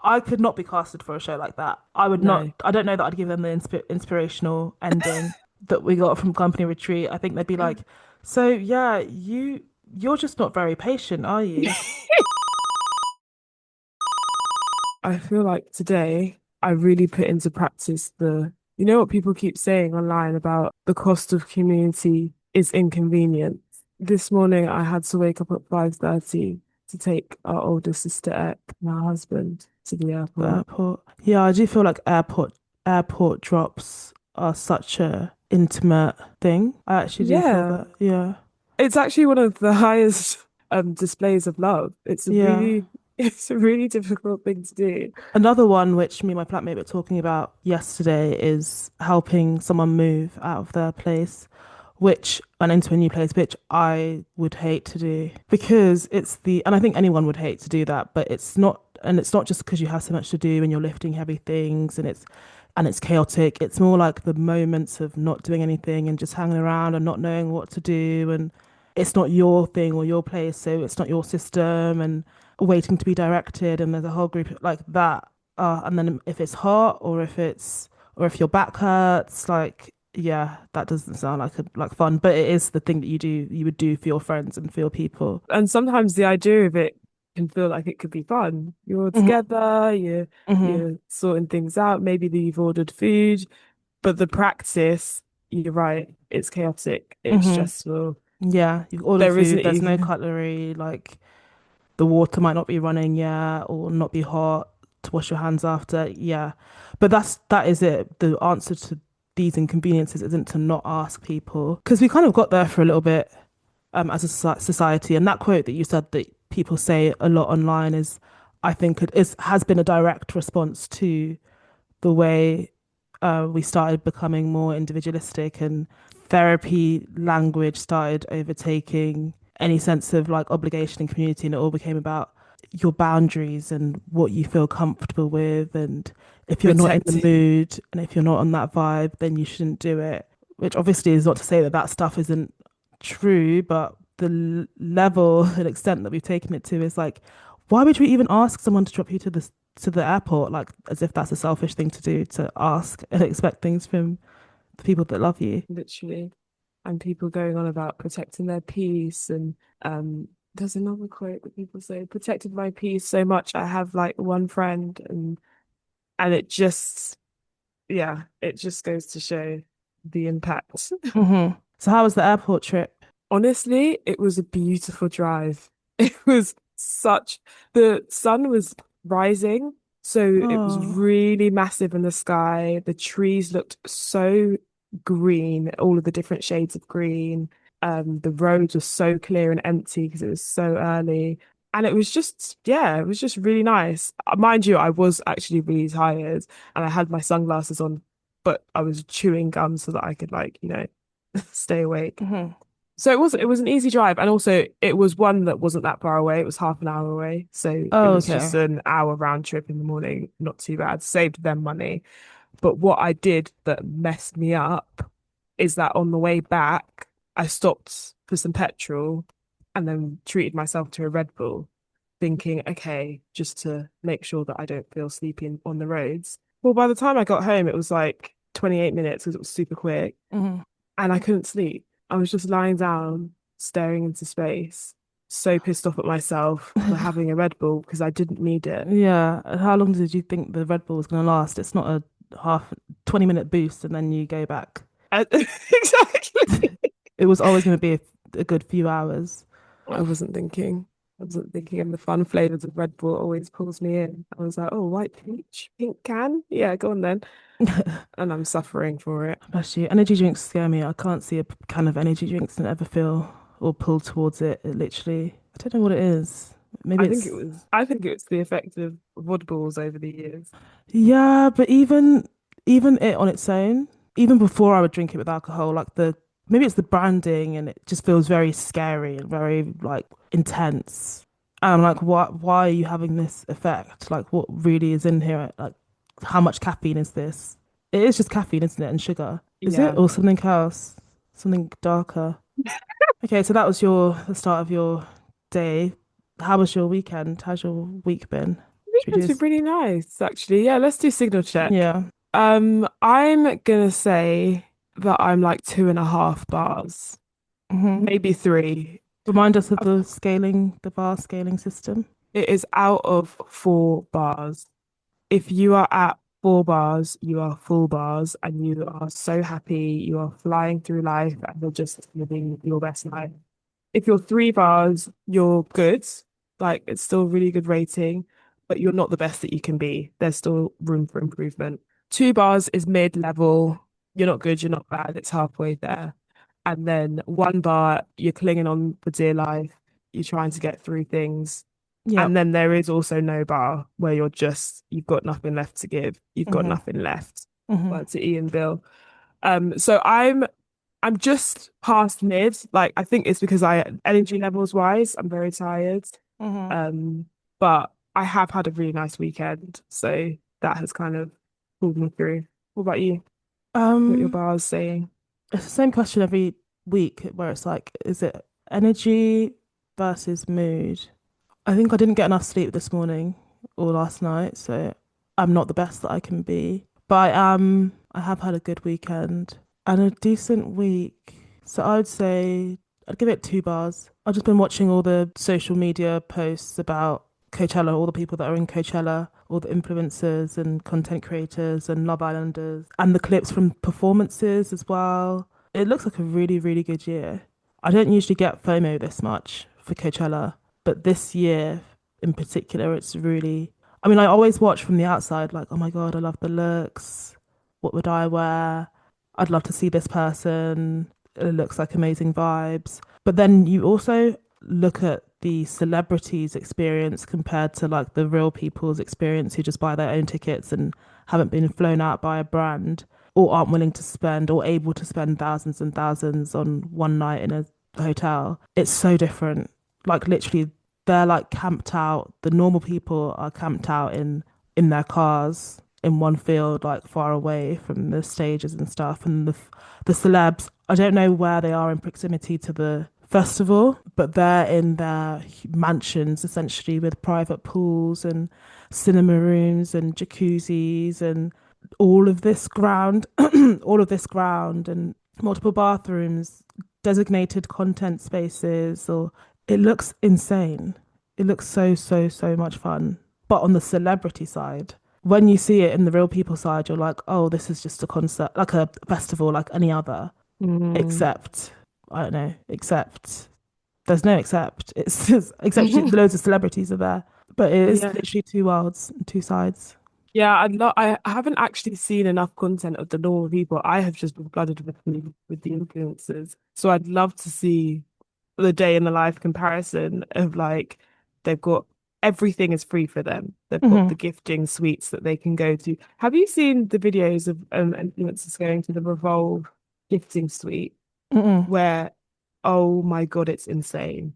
I could not be casted for a show like that. I would not. No. I don't know that I'd give them the inspirational ending that we got from Company Retreat. I think they'd be like, "So yeah, you're just not very patient, are you?" I feel like today I really put into practice you know what people keep saying online about the cost of community is inconvenient. This morning I had to wake up at 5:30 to take our older sister Ek, my husband, to the The airport. airport. Yeah, I do feel like airport drops are such a intimate thing. I actually do feel Yeah, that. Yeah. it's actually one of the highest displays of love. Yeah. It's a really difficult thing to do. Another one which me and my flatmate were talking about yesterday is helping someone move out of their place, which and into a new place, which I would hate to do because and I think anyone would hate to do that, but it's not just because you have so much to do and you're lifting heavy things and it's chaotic. It's more like the moments of not doing anything and just hanging around and not knowing what to do and it's not your thing or your place, so it's not your system and waiting to be directed and there's a whole group like that. And then if it's hot or if your back hurts, like yeah, that doesn't sound like fun, but it is the thing that you would do for your friends and for your people. And sometimes the idea of it can feel like it could be fun. You're all Hmm. together, Hmm. you're sorting things out. Maybe you've ordered food, but the practice, you're right, it's chaotic, it's Hmm. stressful. Yeah, you've ordered There isn't food, there's no even cutlery, like the water might not be running, yeah, or not be hot to wash your hands after, yeah. But that is it. The answer to these inconveniences isn't to not ask people because we kind of got there for a little bit as a society. And that quote that you said that people say a lot online is, I think, it is has been a direct response to the way we started becoming more individualistic and therapy language started overtaking any sense of like obligation and community, and it all became about your boundaries and what you feel comfortable with. And if you're not in the protecting. mood and if you're not on that vibe, then you shouldn't do it. Which obviously is not to say that that stuff isn't true, but the level and extent that we've taken it to is like, why would we even ask someone to drop you to the airport? Like, as if that's a selfish thing to do to ask and expect things from the people that love you. Literally. And people going on about protecting their peace. And there's another quote that people say, protected my peace so much. I have like one friend and it just, yeah, it just goes to show the impact. So how was the airport trip? Honestly, it was a beautiful drive. It was the sun was rising, so it was Oh, really massive in the sky. The trees looked so green, all of the different shades of green. The roads were so clear and empty because it was so early. And it was just, yeah, it was just really nice. Mind you, I was actually really tired and I had my sunglasses on, but I was chewing gum so that I could like, stay awake. hmm. So it was an easy drive, and also it was one that wasn't that far away. It was half an hour away, so it Oh, was just okay. an hour round trip in the morning. Not too bad. Saved them money. But what I did that messed me up is that on the way back, I stopped for some petrol and then treated myself to a Red Bull, thinking, okay, just to make sure that I don't feel sleepy on the roads. Well, by the time I got home, it was like 28 minutes because it was super quick Hmm. and I couldn't sleep. I was just lying down, staring into space, so pissed off at myself for having a Red Bull because I didn't need it. Yeah. How long did you think the Red Bull was going to last? It's not a half 20-minute boost and then you go back. Exactly. It was always going to be a good few hours. I wasn't thinking. I wasn't thinking, and the fun flavors of Red Bull always pulls me in. I was like, oh, white peach, pink can? Yeah, go on then. And I'm suffering for it. Bless you. Energy drinks scare me. I can't see a can of energy drinks and ever feel or pull towards it. It literally, I don't know what it is. Maybe it's, I think it was the effect of Vod balls over the years. yeah, but even it on its own, even before I would drink it with alcohol, like maybe it's the branding and it just feels very scary and very like intense. And I'm like, why are you having this effect? Like what really is in here? Like how much caffeine is this? It is just caffeine, isn't it? And sugar. Is it? Yeah. Or something else? Something darker. Okay, so that was the start of your day. How was your weekend? How's your week been? Should we weekend's do? been really nice, actually. Yeah, let's do signal check. Yeah. I'm gonna say that I'm like 2.5 bars, Hmm. maybe three. Remind us of I've- the scaling, the bar scaling system. It is out of 4 bars. If you are at 4 bars, you are full bars and you are so happy, you are flying through life and you're just living your best life. If you're 3 bars, you're good. Like it's still really good rating, but you're not the best that you can be. There's still room for improvement. 2 bars is mid-level. You're not good, you're not bad. It's halfway there. And then 1 bar, you're clinging on for dear life. You're trying to get through things. And Yep. then there is also no bar where you've got nothing left to give. You've got Hmm. nothing left. Hmm. Like to Ian Bill. So I'm just past mid. Like I think it's because I energy levels wise, I'm very tired. Hmm. Um, but I have had a really nice weekend, so that has kind of pulled me through. What about you? What your Um, bar's saying? it's the same question every week where it's like, is it energy versus mood? I think I didn't get enough sleep this morning or last night, so I'm not the best that I can be. But I have had a good weekend and a decent week. So I'd say I'd give it 2 bars. I've just been watching all the social media posts about Coachella, all the people that are in Coachella, all the influencers and content creators and Love Islanders, and the clips from performances as well. It looks like a really, really good year. I don't usually get FOMO this much for Coachella, but this year in particular, it's really. I mean, I always watch from the outside, like, oh my God, I love the looks. What would I wear? I'd love to see this person. It looks like amazing vibes. But then you also look at the celebrities' experience compared to like the real people's experience who just buy their own tickets and haven't been flown out by a brand or aren't willing to spend or able to spend thousands and thousands on one night in a hotel. It's so different. Like literally they're like camped out. The normal people are camped out in their cars in one field, like far away from the stages and stuff. And the celebs, I don't know where they are in proximity to the festival, but they're in their mansions essentially with private pools and cinema rooms and jacuzzis and all of this ground, all of this ground and multiple bathrooms, designated content spaces, or it looks insane. It looks so, so, so much fun. But on the celebrity side, when you see it in the real people side, you're like, oh, this is just a concert, like a festival, like any other, Mm. except, I don't know, except there's no except. It's just, except loads of celebrities are there. But it is Yeah. literally two worlds, two sides. Yeah, I haven't actually seen enough content of the normal people. I have just been flooded with the influencers. So I'd love to see the day in the life comparison of like they've got everything is free for them. They've got the Hmm. gifting suites that they can go to. Have you seen the videos of influencers going to the Revolve gifting suite Mm-mm. where, oh my God, it's insane.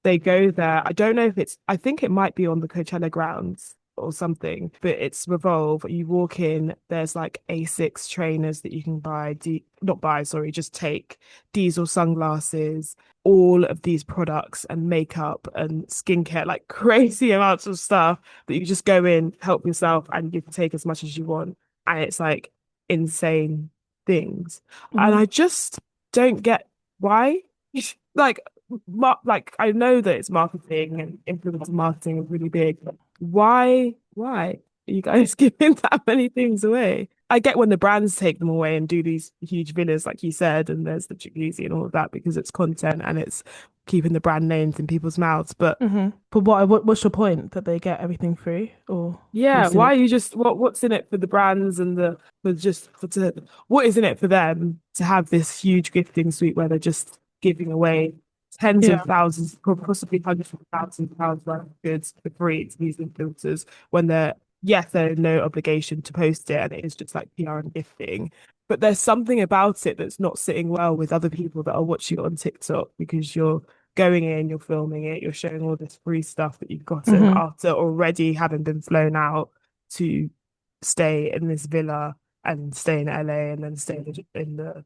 They go there. I don't know if I think it might be on the Coachella grounds or something, but it's Revolve. You walk in, there's like A6 trainers that you can buy, not buy, sorry, just take diesel sunglasses, all of these products and makeup and skincare, like crazy amounts of stuff that you just go in, help yourself, and you can take as much as you want. And it's like insane things. And Hmm. I just don't get why? Like, like I know that it's marketing and influencer marketing is really big, but why? Why are you guys giving that many things away? I get when the brands take them away and do these huge villas, like you said, and there's the jacuzzi and all of that because it's content and it's keeping the brand names in people's mouths. But Hmm. But what's your point? That they get everything free, or yeah, what's in why it? are you just what's in it for the brands and the for just for to what is in it for them to have this huge gifting suite where they're just giving away tens Yeah. of thousands, possibly hundreds of thousands of pounds worth of goods for free to these influencers when they're yes, there's no obligation to post it and it is just like PR and gifting. But there's something about it that's not sitting well with other people that are watching it on TikTok because you're going in, you're filming it, you're showing all this free stuff that you've gotten Hmm. after already having been flown out to stay in this villa and stay in LA and then stay in the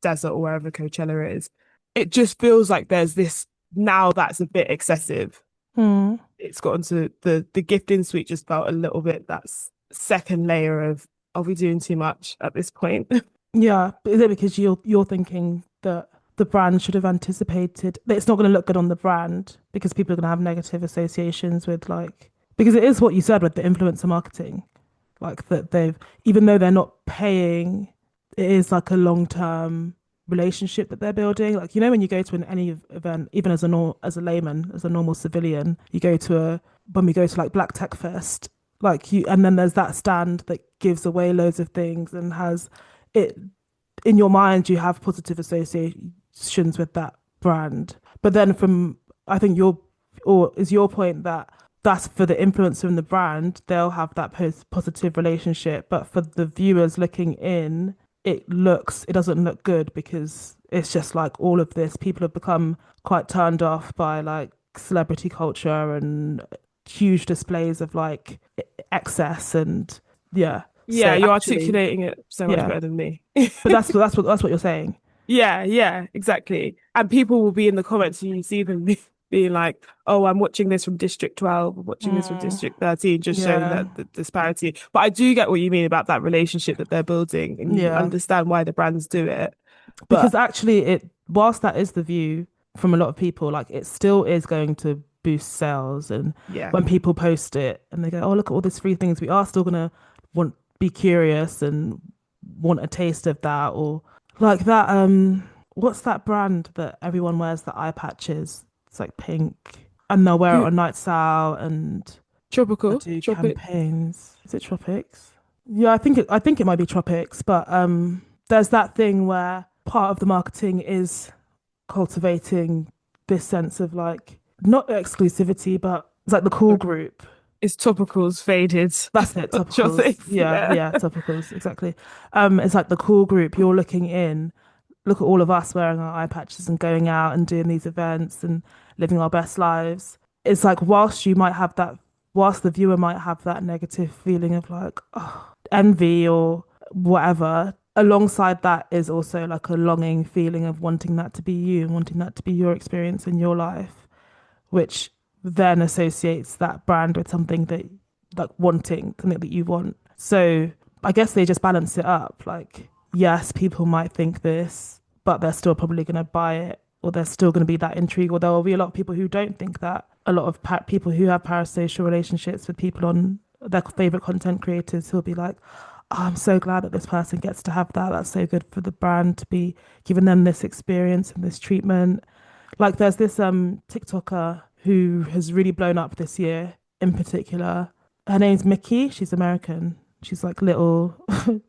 desert or wherever Coachella is. It just feels like there's this now that's a bit excessive. Hmm. it's gotten to the gifting suite just felt a little bit that's second layer of are we doing too much at this point? Yeah, but is it because you're thinking that the brand should have anticipated that it's not going to look good on the brand because people are going to have negative associations with like because it is what you said with the influencer marketing, like that they've even though they're not paying, it is like a long-term relationship that they're building. Like when you go to any event, even as as a layman, as a normal civilian, you go to a when we go to like Black Tech Fest, like you and then there's that stand that gives away loads of things and has it in your mind you have positive associations with that brand. But then from I think your or is your point that that's for the influencer and the brand, they'll have that positive relationship. But for the viewers looking in, it doesn't look good because it's just like all of this. People have become quite turned off by like celebrity culture and huge displays of like excess and yeah. Yeah, So you're actually, articulating it so much yeah. better than me. But that's what you're saying. Yeah, yeah, exactly. And people will be in the comments and you see them being like, oh, I'm watching this from District 12, I'm watching this from Mm, District 13, just showing yeah, that the disparity. But I do get what you mean about that relationship that they're building, and you yeah. understand why the brands do it. But Because actually, it whilst that is the view from a lot of people, like it still is going to boost sales. And yeah, when people post it and they go, "Oh, look at all these free things," we are still gonna want be curious and want a taste of that, or like that. What's that brand that everyone wears the eye patches? It's like pink, and they'll wear it who on nights out and they tropical, do tropic. campaigns. Is it Tropics? Yeah, I think it might be Tropics, but there's that thing where part of the marketing is cultivating this sense of like not exclusivity, but it's like the cool group. It's topicals faded. That's it, Your topicals. face, Yeah, yeah. yeah, topicals, exactly. It's like the cool group. You're looking in, look at all of us wearing our eye patches and going out and doing these events and living our best lives. It's like whilst the viewer might have that negative feeling of like, oh, envy or whatever, alongside that is also like a longing feeling of wanting that to be you and wanting that to be your experience in your life, which then associates that brand with something that like wanting something that you want. So I guess they just balance it up. Like, yes, people might think this, but they're still probably going to buy it, or there's still going to be that intrigue, or there will be a lot of people who don't think that. A lot of people who have parasocial relationships with people on their favorite content creators who'll be like, oh, I'm so glad that this person gets to have that. That's so good for the brand to be giving them this experience and this treatment. Like there's this TikToker who has really blown up this year in particular. Her name's Mickey. She's American. She's like little.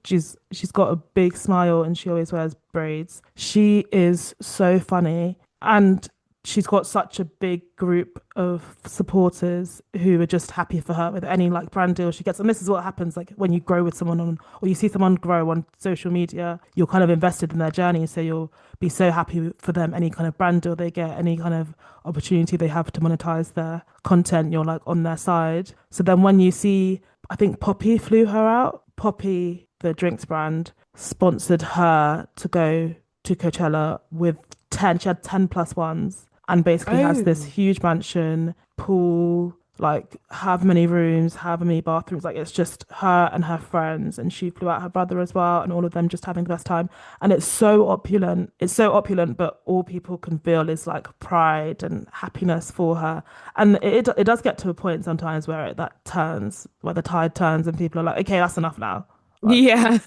she's got a big smile and she always wears braids. She is so funny and she's got such a big group of supporters who are just happy for her with any like brand deal she gets. And this is what happens like when you grow with someone on or you see someone grow on social media, you're kind of invested in their journey. So you'll be so happy for them, any kind of brand deal they get, any kind of opportunity they have to monetize their content, you're like on their side. So then when you see, I think Poppy flew her out. Poppy, the drinks brand, sponsored her to go to Coachella with 10, she had 10 plus ones and basically has this Oh, huge mansion, pool, like have many rooms, have many bathrooms. Like it's just her and her friends, and she flew out her brother as well, and all of them just having the best time. And it's so opulent. It's so opulent, but all people can feel is like pride and happiness for her. And it does get to a point sometimes where that turns, where the tide turns, and people are like, okay, that's enough now. Like, yeah.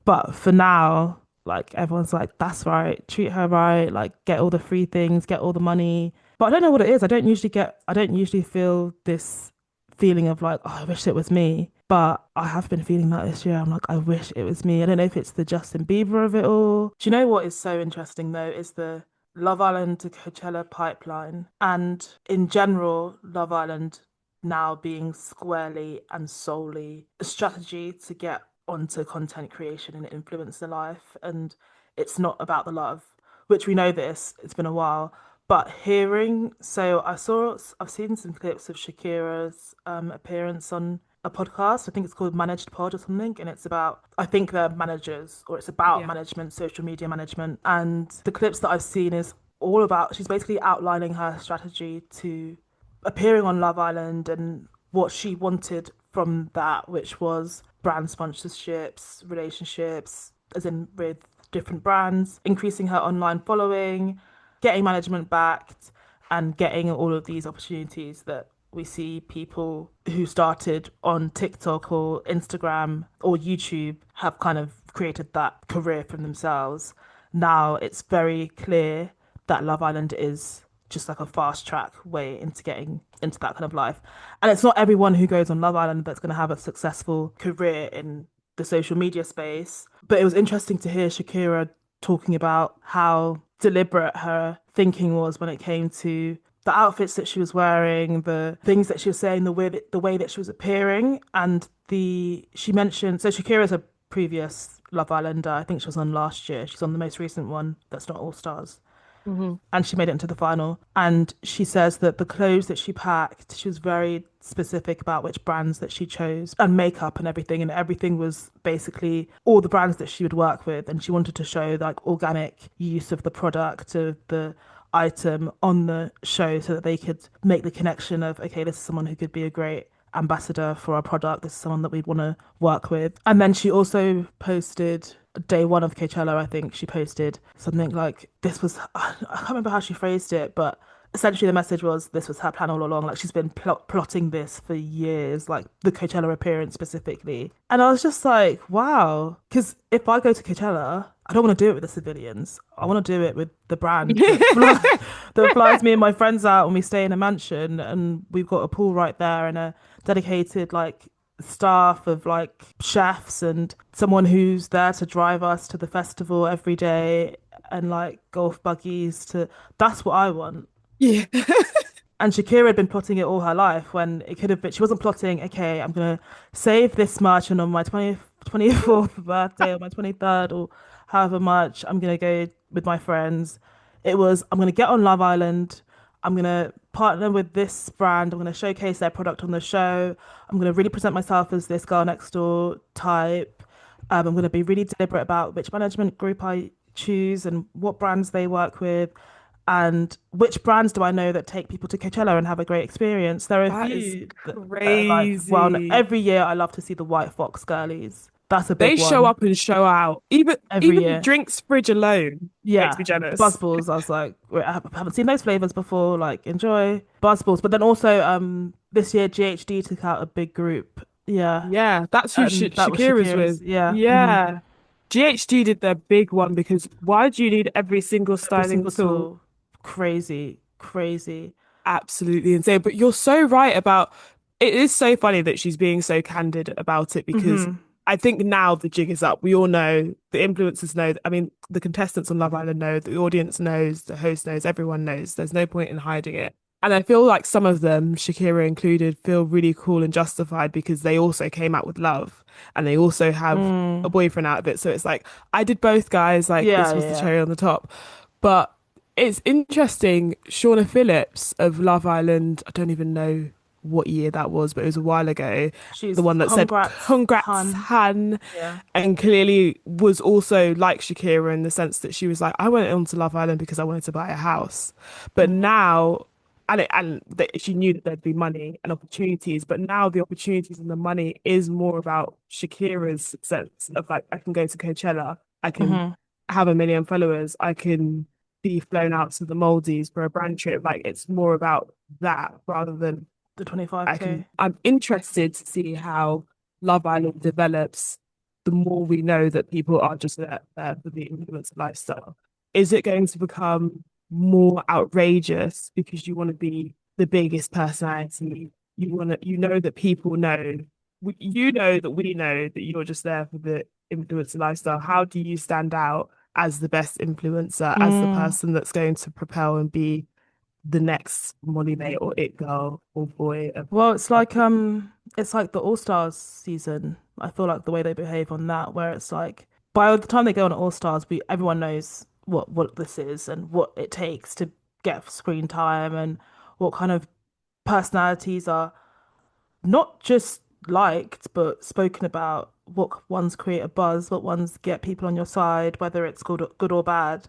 but for now, like everyone's like, that's right, treat her right, like get all the free things, get all the money. But I don't know what it is. I don't usually feel this feeling of like, oh, I wish it was me. But I have been feeling that this year. I'm like, I wish it was me. I don't know if it's the Justin Bieber of it all. Do you know what is so interesting though? Is the Love Island to Coachella pipeline. And in general, Love Island now being squarely and solely a strategy to get onto content creation and influencer life. And it's not about the love, which we know this, it's been a while. But I've seen some clips of Shakira's appearance on a podcast. I think it's called Managed Pod or something. And it's about, I think they're managers or it's about Yeah. management, social media management. And the clips that I've seen is all about, she's basically outlining her strategy to appearing on Love Island and what she wanted from that, which was brand sponsorships, relationships, as in with different brands, increasing her online following, getting management backed, and getting all of these opportunities that we see people who started on TikTok or Instagram or YouTube have kind of created that career for themselves. Now it's very clear that Love Island is just like a fast track way into getting into that kind of life. And it's not everyone who goes on Love Island that's going to have a successful career in the social media space. But it was interesting to hear Shakira talking about how deliberate her thinking was when it came to the outfits that she was wearing, the things that she was saying, the way that she was appearing, and the she mentioned so Shakira's a previous Love Islander. I think she was on last year. She's on the most recent one that's not All Stars, Hmm. and she made it into the final. And she says that the clothes that she packed, she was very specific about which brands that she chose and makeup and everything. And everything was basically all the brands that she would work with. And she wanted to show like organic use of the product, of the item on the show so that they could make the connection of, okay, this is someone who could be a great ambassador for our product. This is someone that we'd want to work with. And then she also posted day one of Coachella, I think she posted something like this was, I can't remember how she phrased it, but essentially the message was this was her plan all along. Like she's been plotting this for years, like the Coachella appearance specifically. And I was just like, wow. Because if I go to Coachella, I don't want to do it with the civilians. I want to do it with the brand that flies me and my friends out when we stay in a mansion and we've got a pool right there and a dedicated like staff of like chefs and someone who's there to drive us to the festival every day and like golf buggies to that's what I want. Yeah. And Shakira had been plotting it all her life when it could have been, she wasn't plotting, okay, I'm gonna save this much and on my 24th birthday or my 23rd or however much, I'm gonna go with my friends. It was, I'm gonna get on Love Island, I'm gonna partner with this brand, I'm gonna showcase their product on the show, I'm gonna really present myself as this girl next door type. I'm gonna be really deliberate about which management group I choose and what brands they work with and which brands do I know that take people to Coachella and have a great experience? There are a That is few that are like, well, crazy. every year I love to see the White Fox girlies. That's a They big show one up and show out. Even every even the year. drinks fridge alone makes Yeah, me the jealous. Buzzballs. I was like, wait, I haven't seen those flavors before. Like, enjoy Buzzballs. But then also, this year GHD took out a big group. Yeah, Yeah, that's who and that was Shakira's Shakira's. with. Yeah, Yeah. GHD did their big one because why do you need every single every styling single tool? tool, crazy, crazy. Absolutely insane. But you're so right about it is so funny that she's being so candid about it because Hmm. I think now the jig is up. We all know, the influencers know, I mean, the contestants on Love Island know, the audience knows, the host knows, everyone knows. There's no point in hiding it. And I feel like some of them, Shakira included, feel really cool and justified because they also came out with love and they also have a Mm. boyfriend out of it. So it's like, I did both, guys. Like, Yeah, this yeah, was the yeah. cherry on the top. But it's interesting. Shauna Phillips of Love Island, I don't even know what year that was, but it was a while ago. The She's one that said, congrats, Congrats, hun. Han, Yeah. and clearly was also like Shakira in the sense that she was like, I went onto Love Island because I wanted to buy a house. But Hmm. now, and that she knew that there'd be money and opportunities, but now the opportunities and the money is more about Shakira's sense of like, I can go to Coachella, I can Hmm. have 1 million followers, I can be flown out to the Maldives for a brand trip. Like it's more about that rather than The 25K. I'm interested to see how Love Island develops the more we know that people are just there for the influencer lifestyle. Is it going to become more outrageous because you want to be the biggest personality? You want to, you know that people know, you know that we know that you're just there for the influencer lifestyle. How do you stand out as the best influencer, as the Mm. person that's going to propel and be the next Molly May or It Girl or boy of Well, it's like the All Stars season. I feel like the way they behave on that, where it's like by the time they go on All Stars, we everyone knows what this is and what it takes to get screen time and what kind of personalities are not just liked, but spoken about. What ones create a buzz, what ones get people on your side, whether it's good or bad.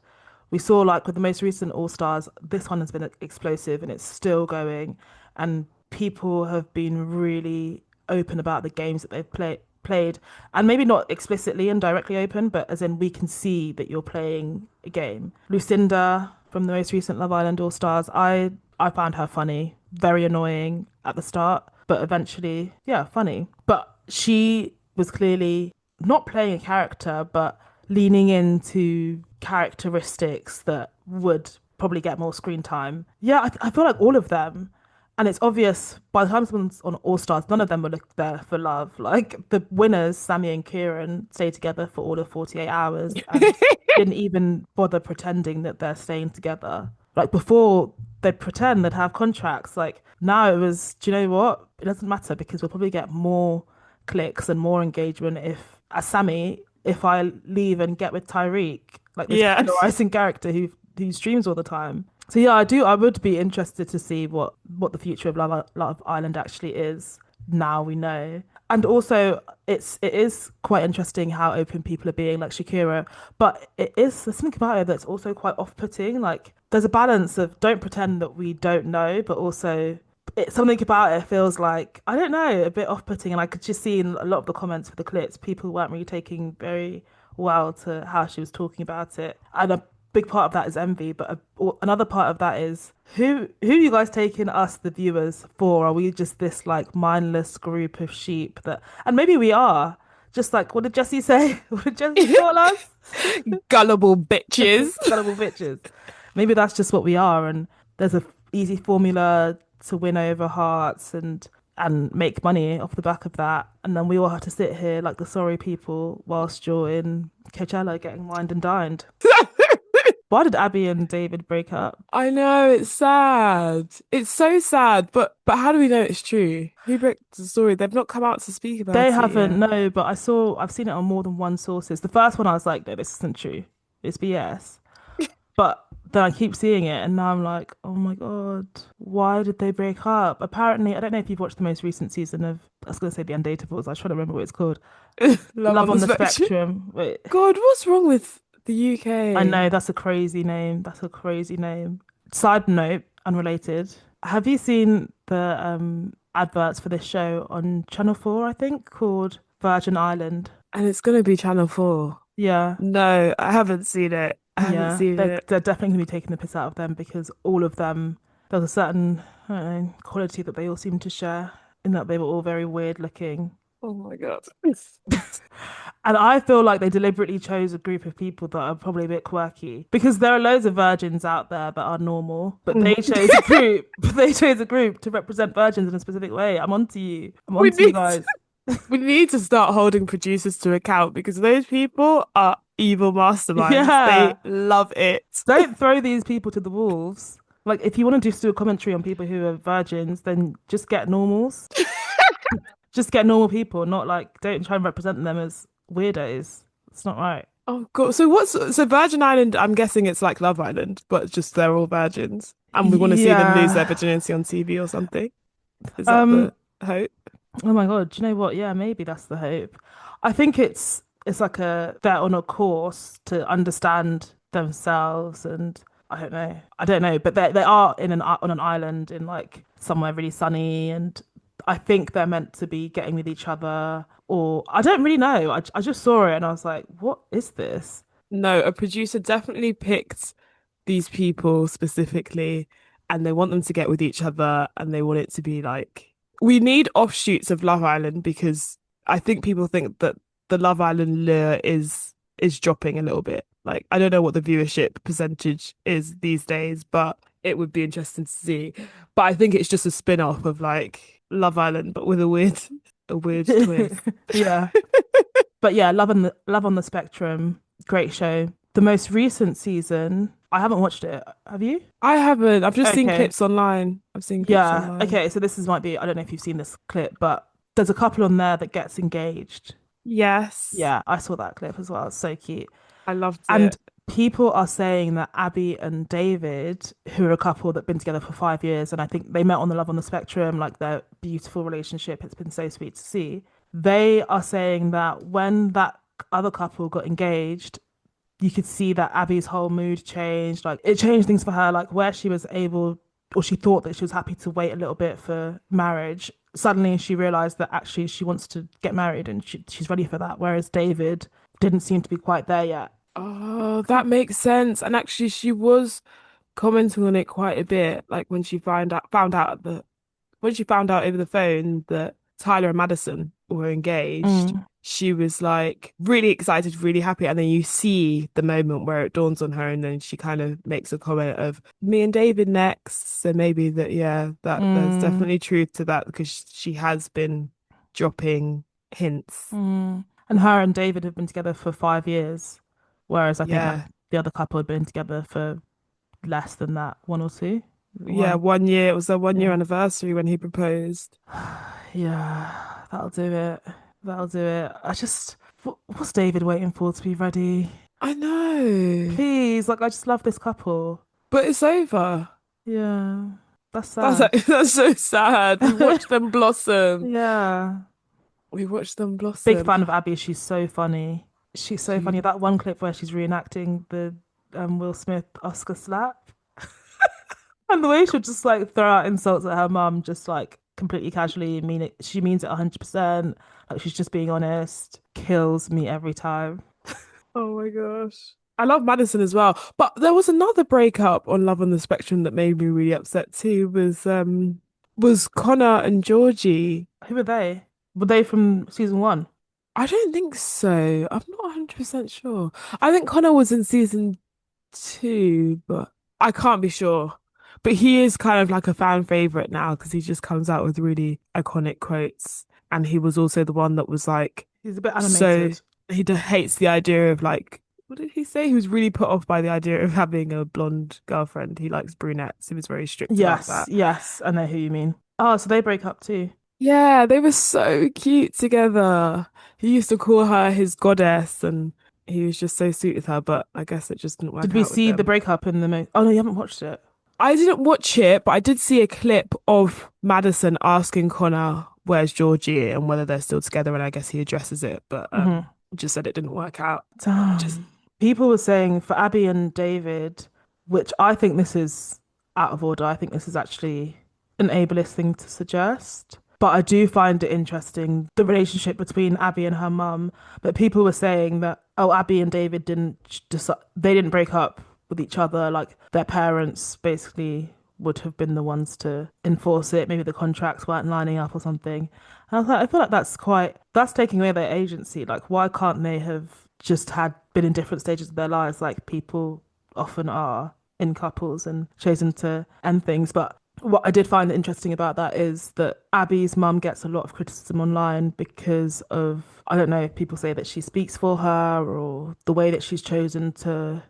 We saw like with the most recent All Stars, this one has been explosive and it's still going. and people have been really open about the games that they've played, and maybe not explicitly and directly open, but as in we can see that you're playing a game. Lucinda from the most recent Love Island All Stars, I found her funny, very annoying at the start, but eventually, yeah, funny. But she was clearly not playing a character, but leaning into characteristics that would probably get more screen time. Yeah, I feel like all of them. And it's obvious by the time someone's on All Stars, none of them were there for love. Like the winners, Sammy and Kieran, stayed together for all of 48 hours and didn't even bother pretending that they're staying together. Like before, they'd pretend they'd have contracts. Like now it was, do you know what? It doesn't matter because we'll probably get more clicks and more engagement if, as Sammy, if I leave and get with Tyreek, like this Yeah. polarizing character who streams all the time. So yeah, I would be interested to see what the future of Love Island actually is. Now we know. And also it is quite interesting how open people are being, like Shakira. But there's something about it that's also quite off-putting. Like there's a balance of don't pretend that we don't know, but also something about it feels like, I don't know, a bit off-putting. And I could just see in a lot of the comments for the clips, people weren't really taking very well to how she was talking about it. And a big part of that is envy, but another part of that is who are you guys taking us, the viewers, for? Are we just this like mindless group of sheep that, and maybe we are. Just like, what did Jesse say? What did Jesse call us? Gullible bitches. Gullible bitches. Maybe that's just what we are, and there's a easy formula to win over hearts and make money off the back of that. And then we all have to sit here like the sorry people whilst you're in Coachella getting wined and dined. Why did Abby and David break up? I know, it's sad. It's so sad, but how do we know it's true? Who broke the story? They've not come out to speak They about it haven't, yet. no, but I've seen it on more than one sources. The first one I was like, no, this isn't true. It's BS. But then I keep seeing it and now I'm like, oh my God, why did they break up? Apparently, I don't know if you've watched the most recent season of, I was going to say The Undateables. I was trying to remember what it's called. Love Love on the on the spectrum. Spectrum. Wait, God, what's wrong with the I UK? know that's a crazy name. That's a crazy name. Side note, unrelated. Have you seen the adverts for this show on Channel 4, I think, called Virgin Island? And it's gonna be Channel 4. Yeah. No, I haven't seen it. I haven't Yeah, seen it. they're definitely going to be taking the piss out of them because all of them, there's a certain, I don't know, quality that they all seem to share in that they were all very weird looking. Oh my God. And I feel like they deliberately chose a group of people that are probably a bit quirky because there are loads of virgins out there that are normal, but they Mm. chose a group, they chose a group to represent virgins in a specific way. I'm onto you. I'm We onto you need guys. we need to start holding producers to account because those people are evil masterminds. They Yeah. love it. Don't throw these people to the wolves. Like, if you want to just do a commentary on people who are virgins, then just get normals. Just get normal people, not like, don't try and represent them as weirdos. It's not right. Oh God. So Virgin Island, I'm guessing it's like Love Island, but just they're all virgins. And we want to see them lose their Yeah. virginity on TV or something. Is that Um, the hope? oh my God, do you know what? Yeah, maybe that's the hope. I think it's like they're on a course to understand themselves and I don't know, but they are on an island in like somewhere really sunny and I think they're meant to be getting with each other or I don't really know. I just saw it and I was like, what is this? No, a producer definitely picked these people specifically and they want them to get with each other and they want it to be like we need offshoots of Love Island because I think people think that the Love Island lure is dropping a little bit. Like I don't know what the viewership percentage is these days, but it would be interesting to see. But I think it's just a spin-off of like Love Island, but with a weird twist. Yeah. But yeah, Love on the Spectrum, great show. The most recent season, I haven't watched it. Have you? I haven't. I've just seen Okay. clips online. I've seen clips Yeah. online. Okay. So this is might be, I don't know if you've seen this clip, but there's a couple on there that gets engaged. Yes, Yeah, I saw that clip as well. It's so cute. I loved And it. people are saying that Abby and David, who are a couple that have been together for 5 years, and I think they met on the Love on the Spectrum, like their beautiful relationship. It's been so sweet to see. They are saying that when that other couple got engaged, you could see that Abby's whole mood changed. Like it changed things for her, like where she was able or she thought that she was happy to wait a little bit for marriage. Suddenly she realized that actually she wants to get married and she's ready for that. Whereas David didn't seem to be quite there yet. Oh, that makes sense. And actually, she was commenting on it quite a bit, like when she found out the when she found out over the phone that Tyler and Madison were engaged. Mm, She was like really excited, really happy, and then you see the moment where it dawns on her, and then she kind of makes a comment of me and David next. So maybe that, yeah, that there's mm, definitely truth to that because she has been dropping hints. mm. And her and David have been together for 5 years, whereas I think like Yeah. the other couple had been together for less than that, one or two. Yeah, One. 1 year. It was their 1 year Yeah. anniversary when he proposed. Yeah, that'll do it. That'll do it. What's David waiting for to be ready? I know, Please, like, I just love this couple. but it's over. Yeah, that's That's sad. that's so sad. We watched them blossom. Yeah. We watched them Big blossom. fan of Abby. She's so funny. She's so funny. She, That one clip where she's reenacting the Will Smith Oscar slap and the way she'll just like throw out insults at her mum, just like completely casually mean it. She means it 100%. Like she's just being honest. Kills me every time. oh my gosh. I love Madison as well. But there was another breakup on Love on the Spectrum that made me really upset too, was Connor and Georgie. Who are they? Were they from season one? I don't think so. I'm not 100% sure. I think Connor was in season two, but I can't be sure. But he is kind of like a fan favorite now because he just comes out with really iconic quotes. And he was also the one that was like, He's a bit so animated. hates the idea of like, what did he say? He was really put off by the idea of having a blonde girlfriend. He likes brunettes. He was very strict about Yes, that. yes, I know who you mean. Oh, so they break up too. Yeah, they were so cute together. He used to call her his goddess, and he was just so sweet with her, but I guess it just didn't Did work we out with see the them. breakup in the most? Oh no, you haven't watched it. I didn't watch it, but I did see a clip of Madison asking Connor where's Georgie and whether they're still together, and I guess he addresses it, but Hmm. just said it didn't work out. Just Damn. People were saying for Abby and David, which I think this is out of order. I think this is actually an ableist thing to suggest. But I do find it interesting, the relationship between Abby and her mum. But people were saying that, oh, Abby and David didn't decide, they didn't break up with each other. Like their parents basically would have been the ones to enforce it. Maybe the contracts weren't lining up or something. And I was like, I feel like that's taking away their agency. Like, why can't they have just been in different stages of their lives like people often are in couples and chosen to end things? But what I did find interesting about that is that Abby's mum gets a lot of criticism online because of, I don't know, if people say that she speaks for her or the way that she's chosen to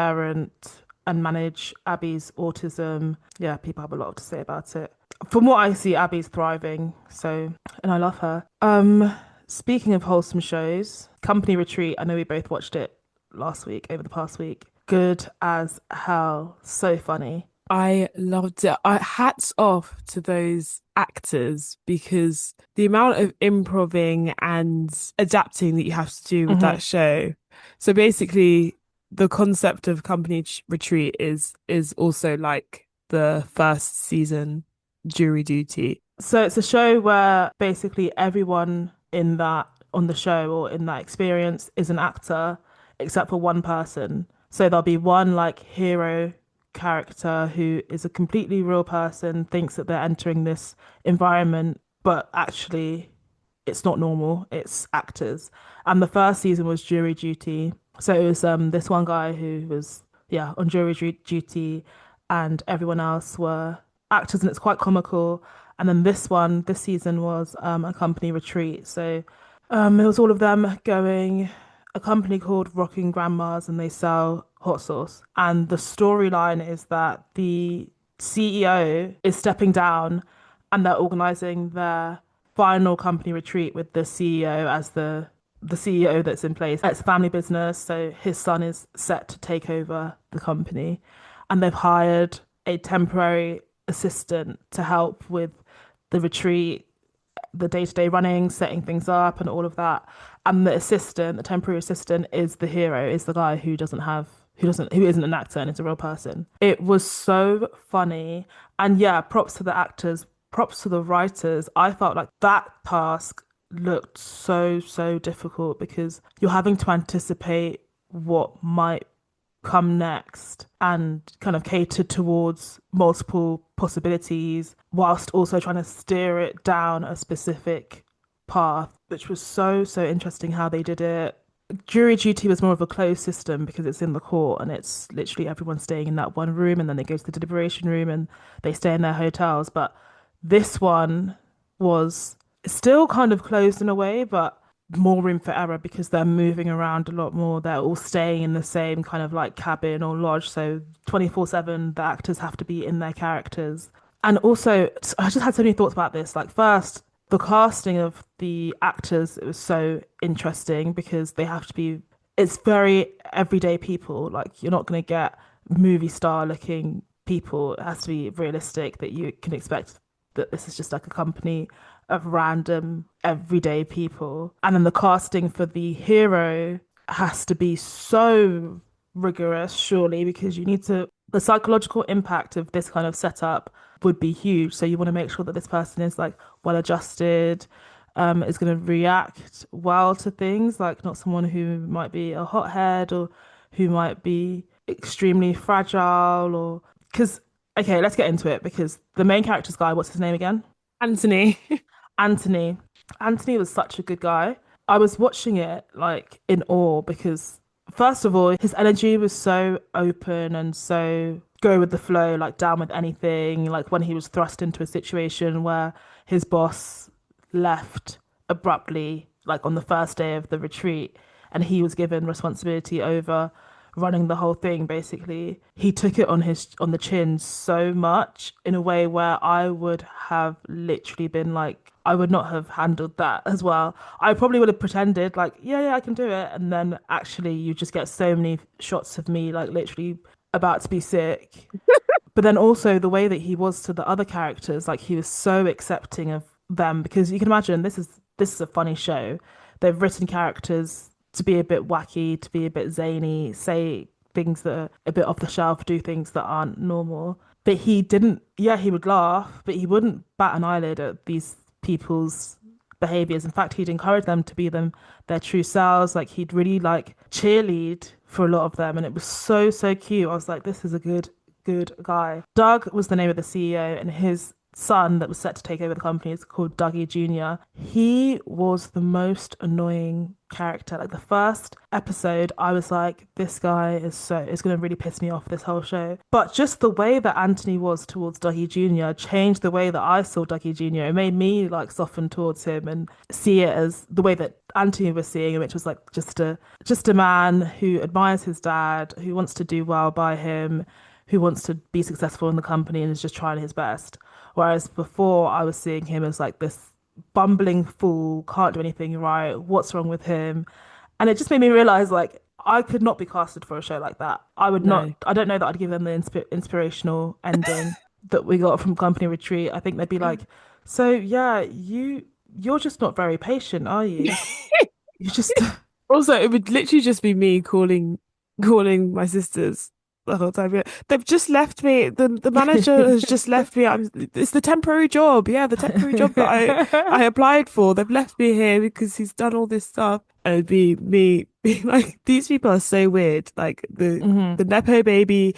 parent and manage Abby's autism. Yeah, people have a lot to say about it. From what I see, Abby's thriving, so, and I love her. Speaking of wholesome shows, Company Retreat, I know we both watched it last week, over the past week. Good as hell, so funny. I loved it. Hats off to those actors because the amount of improving and adapting that you have to do with Hmm. that show. So basically, the concept of retreat is also like the first season jury duty. So it's a show where basically everyone in that on the show or in that experience is an actor except for one person. So there'll be one like hero character who is a completely real person, thinks that they're entering this environment, but actually it's not normal. It's actors. And the first season was jury duty. So it was this one guy who was on duty, and everyone else were actors, and it's quite comical. And then this season was a company retreat. So it was all of them going a company called Rocking Grandmas, and they sell hot sauce. And the storyline is that the CEO is stepping down, and they're organizing their final company retreat with the CEO as the CEO that's in place. It's a family business, so his son is set to take over the company, and they've hired a temporary assistant to help with the retreat, the day-to-day running, setting things up, and all of that. And the temporary assistant, is the hero, is the guy who doesn't have who isn't an actor and is a real person. It was so funny. And yeah, props to the actors, props to the writers. I felt like that task looked so difficult because you're having to anticipate what might come next and kind of cater towards multiple possibilities whilst also trying to steer it down a specific path, which was so interesting how they did it. Jury duty was more of a closed system because it's in the court and it's literally everyone staying in that one room and then they go to the deliberation room and they stay in their hotels. But this one was still kind of closed in a way, but more room for error because they're moving around a lot more. They're all staying in the same kind of like cabin or lodge. So 24/7, the actors have to be in their characters. And also, I just had so many thoughts about this. Like, first, the casting of the actors, it was so interesting because they have to be, it's very everyday people. Like, you're not going to get movie star looking people. It has to be realistic that you can expect that this is just like a company of random everyday people. And then the casting for the hero has to be so rigorous, surely, because you need to, the psychological impact of this kind of setup would be huge. So you want to make sure that this person is like well adjusted, is going to react well to things, like not someone who might be a hothead or who might be extremely fragile or because okay, let's get into it because the main character's guy, what's his name again? Anthony. Anthony. Anthony was such a good guy. I was watching it like in awe because, first of all, his energy was so open and so go with the flow, like down with anything. Like when he was thrust into a situation where his boss left abruptly, like on the first day of the retreat, and he was given responsibility over running the whole thing basically. He took it on the chin so much in a way where I would have literally been like I would not have handled that as well. I probably would have pretended like yeah I can do it, and then actually you just get so many shots of me like literally about to be sick. But then also the way that he was to the other characters, like he was so accepting of them because you can imagine this is a funny show. They've written characters to be a bit wacky, to be a bit zany, say things that are a bit off the shelf, do things that aren't normal. But he didn't, yeah, he would laugh, but he wouldn't bat an eyelid at these people's behaviors. In fact, he'd encourage them to be their true selves. Like he'd really like cheerlead for a lot of them. And it was so cute. I was like, this is a good guy. Doug was the name of the CEO, and his son that was set to take over the company is called Dougie Jr. He was the most annoying character. Like the first episode, I was like, this guy is going to really piss me off this whole show. But just the way that Anthony was towards Dougie Jr. changed the way that I saw Dougie Jr. It made me like soften towards him and see it as the way that Anthony was seeing him, which was like just a man who admires his dad, who wants to do well by him, who wants to be successful in the company and is just trying his best. Whereas before, I was seeing him as like this bumbling fool, can't do anything right. What's wrong with him? And it just made me realize like I could not be casted for a show like that. I would not. No. I don't know that I'd give them the inspirational ending that we got from Company Retreat. I think they'd be like, "So yeah, you're just not very patient, are you? You just Also, it would literally just be me calling my sisters the whole time. Yeah. They've just left me. The manager has just left me. It's the temporary job. Yeah, the temporary job that I applied for. They've left me here because he's done all this stuff. And it'd be me being like, these people are so weird. Like hmm the Nepo baby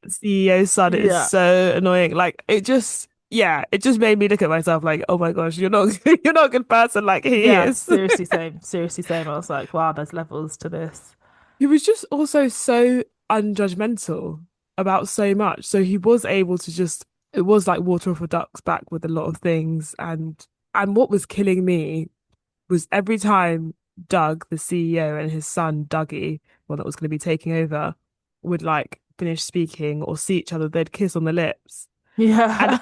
CEO's son is yeah." so annoying. Like it just yeah, it just made me look at myself like, oh my gosh, you're not you're not a good person like he Yeah, is. seriously, same. Seriously, same. I was like, wow, there's levels to this. He was just also so unjudgmental about so much. So he was able to just it was like water off a duck's back with a lot of things and what was killing me was every time Doug, the CEO, and his son Dougie, well that was going to be taking over, would like finish speaking or see each other, they'd kiss on the lips. And Yeah.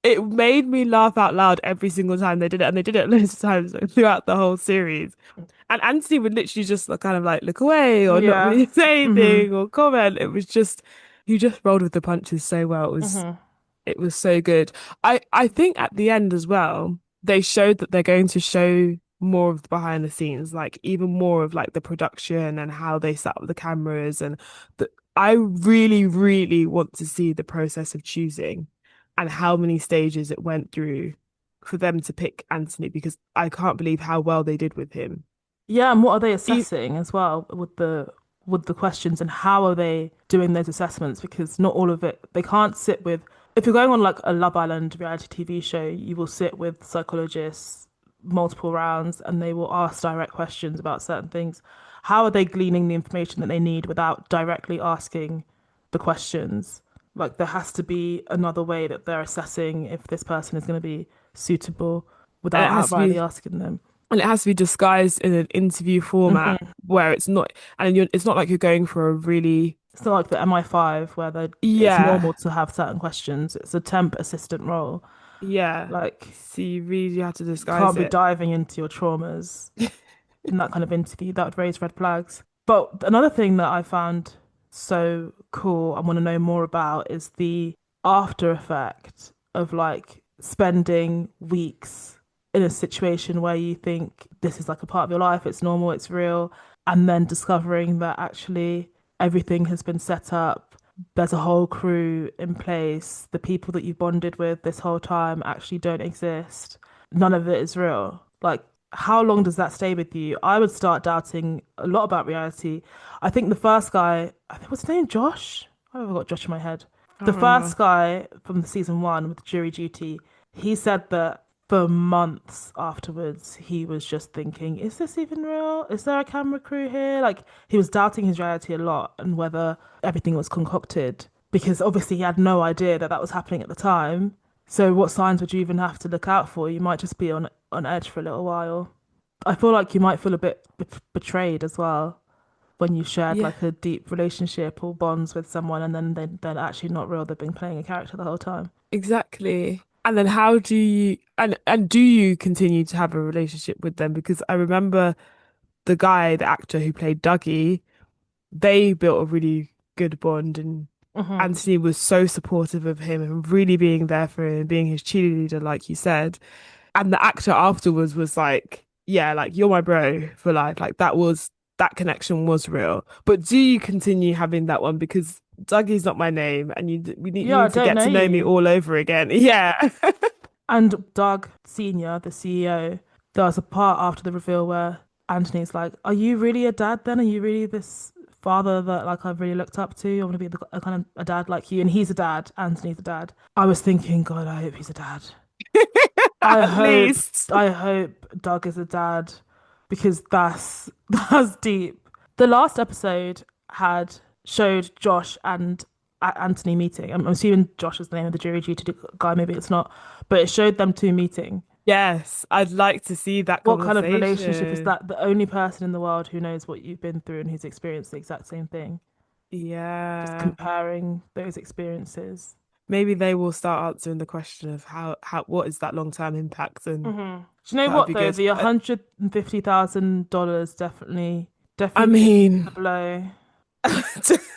it made me laugh out loud every single time they did it, and they did it loads of times throughout the whole series. And Anthony would literally just like, kind of like look away or not Yeah. really say hmm anything or comment. It was just you just rolled with the punches so well. hmm It was so good. I think at the end as well, they showed that they're going to show. more of the behind the scenes, like even more of like the production and how they set up the cameras and the I really, really want to see the process of choosing and how many stages it went through for them to pick Anthony because I can't believe how well they did with him. Yeah, and what are they E- assessing as well with the questions, and how are they doing those assessments? Because not all of it, they can't sit with, if you're going on like a Love Island reality TV show, you will sit with psychologists multiple rounds and they will ask direct questions about certain things. How are they gleaning the information that they need without directly asking the questions? Like there has to be another way that they're assessing if this person is going to be suitable and without it has to outrightly be asking them. and it has to be disguised in an interview format Mhm. where it's not and it's not like you're going for a really It's not like the MI5 where it's yeah normal to have certain questions. It's a temp assistant role. yeah Like so you really have to you disguise can't be it. diving into your traumas in that kind of interview. That would raise red flags. But another thing that I found so cool, I want to know more about is the after effect of like spending weeks in a situation where you think this is like a part of your life, it's normal, it's real, and then discovering that actually everything has been set up. There's a whole crew in place. The people that you've bonded with this whole time actually don't exist. None of it is real. Like, how long does that stay with you? I would start doubting a lot about reality. I think the first guy, I think, what's his name? Josh? I've got Josh in my head. I The don't first remember. guy from season one with jury duty, he said that for months afterwards, he was just thinking, is this even real? Is there a camera crew here? Like, he was doubting his reality a lot and whether everything was concocted because obviously he had no idea that that was happening at the time. So, what signs would you even have to look out for? You might just be on edge for a little while. I feel like you might feel a bit betrayed as well when you shared Yeah, like a deep relationship or bonds with someone and then they're actually not real. They've been playing a character the whole time. exactly. And then how do you and do you continue to have a relationship with them? Because I remember the guy, the actor who played Dougie, they built a really good bond and Hmm. Anthony was so supportive of him and really being there for him, being his cheerleader, like you said. And the actor afterwards was like, yeah, like you're my bro for life. Like that connection was real. But do you continue having that one? Because Dougie's not my name and you Yeah, I need to don't get know to know me you. all over again. Yeah. And Doug Senior, the CEO, there was a part after the reveal where Anthony's like, "Are you really a dad then? Are you really this father that like I've really looked up to? I want to be a kind of a dad like you." And he's a dad. Anthony's a dad. I was thinking, God, I hope he's a dad. I At hope least. I hope Doug is a dad because that's that's deep. The last episode had showed Josh and Anthony meeting. I'm assuming Josh is the name of the jury duty guy, maybe it's not, but it showed them two meeting. Yes, I'd like to see that What kind of relationship is conversation. that? The only person in the world who knows what you've been through and who's experienced the exact same thing. Just Yeah. comparing those experiences. Maybe they will start answering the question of how what is that long-term impact and Hmm. Do you know that would what be though? good. The $150,000 definitely, I definitely the mean, blow.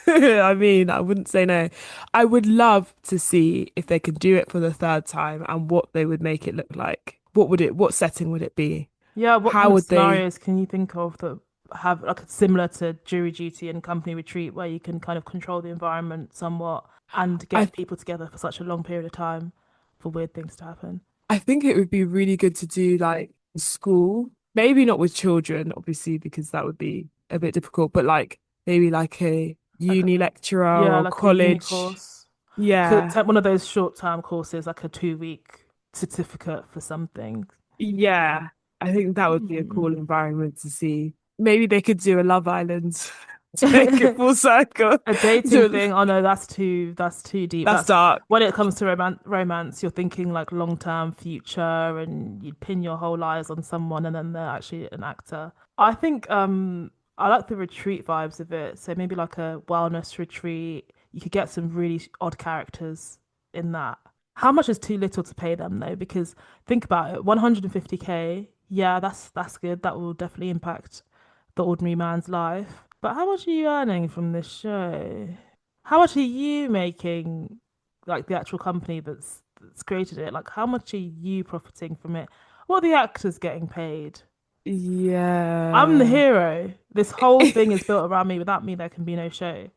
I mean, I wouldn't say no. I would love to see if they could do it for the third time and what they would make it look like. What setting would it be? Yeah, what How kind of would they? scenarios can you think of that have like similar to jury duty and company retreat where you can kind of control the environment somewhat and I get people together for such a long period of time for weird things to happen? I think it would be really good to do like school, maybe not with children, obviously, because that would be a bit difficult, but like maybe like a Like uni lecturer yeah, or like a uni college. course. Could Yeah. take one of those short-term courses, like a 2 week certificate for something. Yeah. I think that would be a cool Hmm. environment to see. Maybe they could do a Love Island to make it full circle. A dating Do thing. Oh no, that's too deep. that's That's dark. when it comes to romance, you're thinking like long-term future and you pin your whole lives on someone and then they're actually an actor. I think I like the retreat vibes of it. So maybe like a wellness retreat. You could get some really odd characters in that. How much is too little to pay them though? Because think about it, 150K, yeah, that's good. That will definitely impact the ordinary man's life. But how much are you earning from this show? How much are you making, like the actual company that's created it? Like how much are you profiting from it? What are the actors getting paid? I'm the Yeah. hero. This whole thing is built around me. Without me, there can be no show.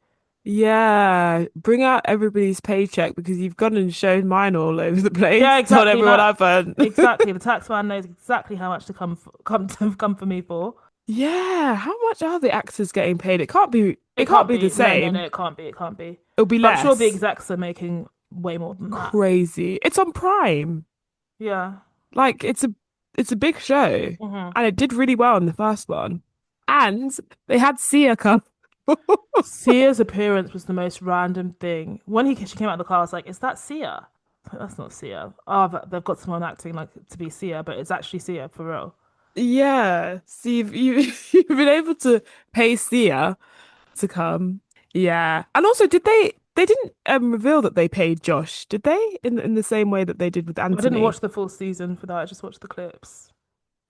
Yeah. Bring out everybody's paycheck because you've gone and shown mine all over the Yeah, place. Told exactly everyone that. I've earned. Exactly. The tax man knows exactly how much to come for me for. Yeah. How much are the actors getting paid? It It can't can't be the be. No, no, no, same. it can't be. It can't be. It'll be But I'm sure the less. execs are making way more than that. Crazy. It's on Prime. Yeah. Like it's a big show. Hmm. And it did really well in the first one. And they had Sia come. Sia's appearance was the most random thing. When she came out of the car, I was like, "Is that Sia?" That's not Sia. Oh, they've got someone acting like to be Sia, but it's actually Sia for real. Yeah. See, you've been able to pay Sia to come. Yeah. And also, they didn't reveal that they paid Josh, did they? In the same way that they did with I didn't Anthony. watch the full season for that. I just watched the clips.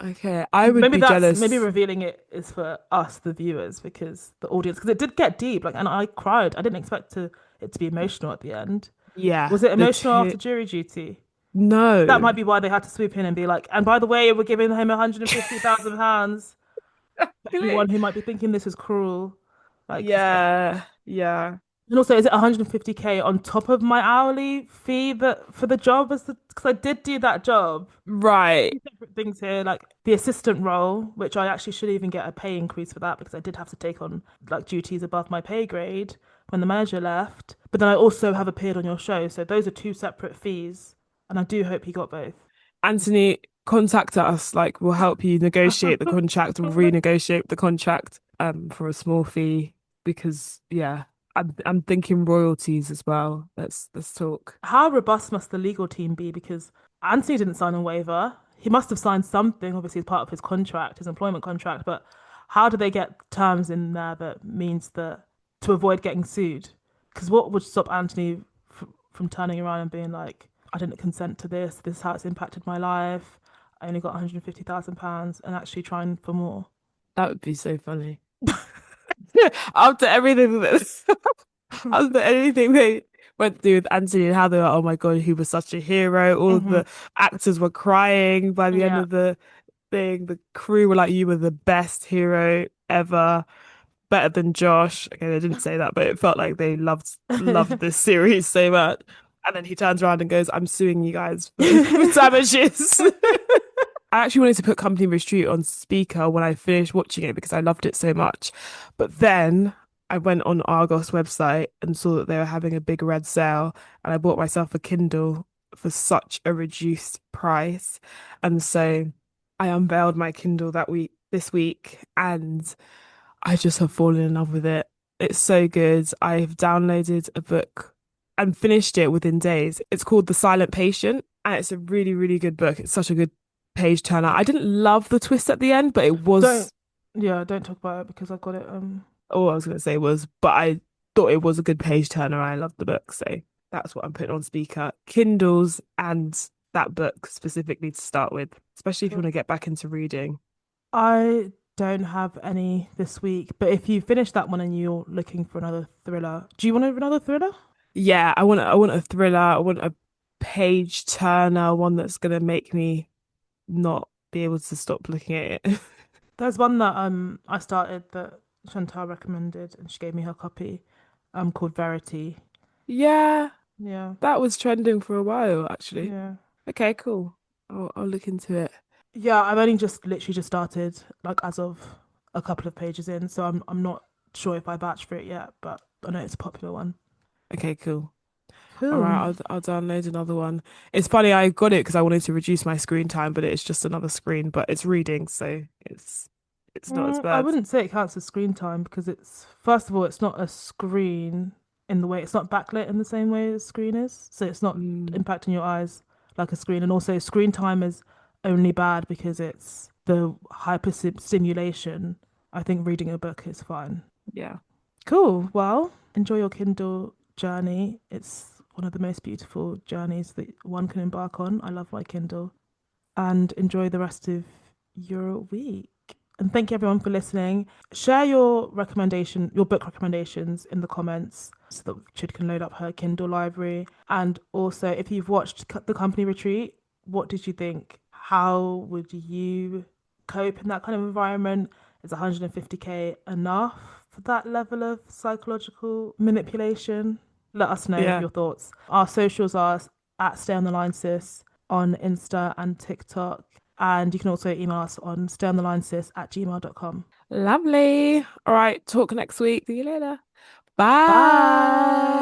Okay, I would Maybe be that's maybe jealous. revealing it is for us, the viewers, because the audience, because it did get deep. Like, and I cried. I didn't expect it to be emotional at the end. Yeah, Was it the emotional two. after jury duty? That No. might be why they had to swoop in and be like, and by the way, we're giving him £150,000 for anyone who might be thinking this is cruel. Like, Yeah, yeah. and also, is it 150K on top of my hourly fee that for the job as the because I did do that job. Right. Two separate things here, like the assistant role, which I actually should even get a pay increase for that because I did have to take on like duties above my pay grade when the manager left. But then I also have appeared on your show, so those are two separate fees, and I do hope he got both. Anthony, contact us. Like, we'll help you negotiate the contract or renegotiate the contract for a small fee because yeah, I'm thinking royalties as well. Let's talk. How robust must the legal team be? Because Anthony didn't sign a waiver. He must have signed something, obviously, as part of his contract, his employment contract. But how do they get terms in there that means that to avoid getting sued? Because what would stop Anthony from turning around and being like, I didn't consent to this. This is how it's impacted my life. I only got £150,000 and actually trying for more. That would be so funny. After everything that after anything they went through with Anthony and how they were, oh my God, he was such a hero. All of Hmm. the actors were crying by the end Yeah. of the thing. The crew were like, you were the best hero ever, better than Josh. Okay, they didn't say that, but it felt like they loved this series so much. And then he turns around and goes, I'm suing you guys for damages. I actually wanted to put Company Retreat on speaker when I finished watching it because I loved it so much. But then I went on Argos website and saw that they were having a big red sale, and I bought myself a Kindle for such a reduced price. And so I unveiled my Kindle this week, and I just have fallen in love with it. It's so good. I've downloaded a book and finished it within days. It's called The Silent Patient, and it's a really, really good book. It's such a good page turner. I didn't love the twist at the end, but it Don't, was yeah, don't talk about it because I've got it. all I was going to say was, but I thought it was a good page turner. I loved the book. So that's what I'm putting on speaker. Kindles and that book specifically to start with, especially if you Cool. want to get back into reading. I don't have any this week, but if you finish that one and you're looking for another thriller, do you want another thriller? Yeah, I want a thriller. I want a page turner, one that's gonna make me not be able to stop looking at it. There's one that I started that Chantal recommended and she gave me her copy, called Verity. Yeah, Yeah, that was trending for a while, actually. yeah. Okay, cool. I'll look into it. Yeah, I've only just literally just started, like as of a couple of pages in, so I'm not sure if I batched for it yet, but I know it's a popular one. Okay, cool. All right, Cool. I'll download another one. It's funny, I got it because I wanted to reduce my screen time, but it's just another screen, but it's reading, so it's not as I bad. wouldn't say it counts as screen time because it's first of all, it's not a screen in the way it's not backlit in the same way as screen is, so it's not Mm, impacting your eyes like a screen. And also, screen time is only bad because it's the hyper stimulation. I think reading a book is fine. yeah. Cool. Well, enjoy your Kindle journey. It's one of the most beautiful journeys that one can embark on. I love my Kindle. And enjoy the rest of your week. And thank you everyone for listening. Share your book recommendations in the comments so that Chid can load up her Kindle library. And also, if you've watched The Company Retreat, what did you think? How would you cope in that kind of environment? Is 150K enough for that level of psychological manipulation? Let us know Yeah. your thoughts. Our socials are at Stay on the Line Sis on Insta and TikTok. And you can also email us on stayonthelinesis@gmail.com. Lovely. All right. Talk next week. See you later. Bye. Bye.